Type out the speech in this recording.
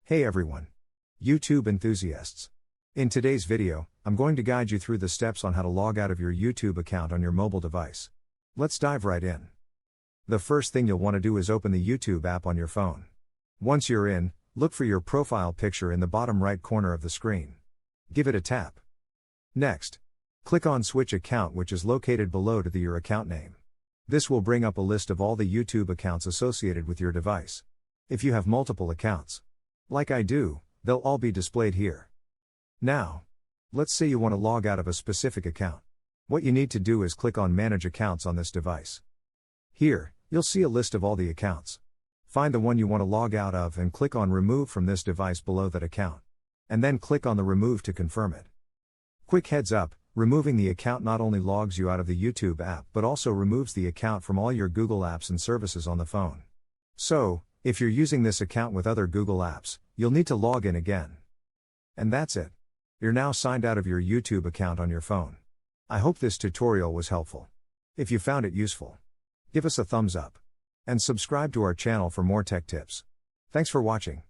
Hey everyone! YouTube enthusiasts! In today's video, I'm going to guide you through the steps on how to log out of your YouTube account on your mobile device. Let's dive right in. The first thing you'll want to do is open the YouTube app on your phone. Once you're in, look for your profile picture in the bottom right corner of the screen. Give it a tap. Next, click on Switch Account, which is located below to your account name. This will bring up a list of all the YouTube accounts associated with your device. If you have multiple accounts, like I do, they'll all be displayed here. Now, let's say you want to log out of a specific account. What you need to do is click on Manage Accounts on this device. Here, you'll see a list of all the accounts. Find the one you want to log out of and click on Remove from this device below that account. And then click on the Remove to confirm it. Quick heads up, removing the account not only logs you out of the YouTube app but also removes the account from all your Google apps and services on the phone. So, if you're using this account with other Google apps, you'll need to log in again. And that's it. You're now signed out of your YouTube account on your phone. I hope this tutorial was helpful. If you found it useful, give us a thumbs up. And subscribe to our channel for more tech tips. Thanks for watching.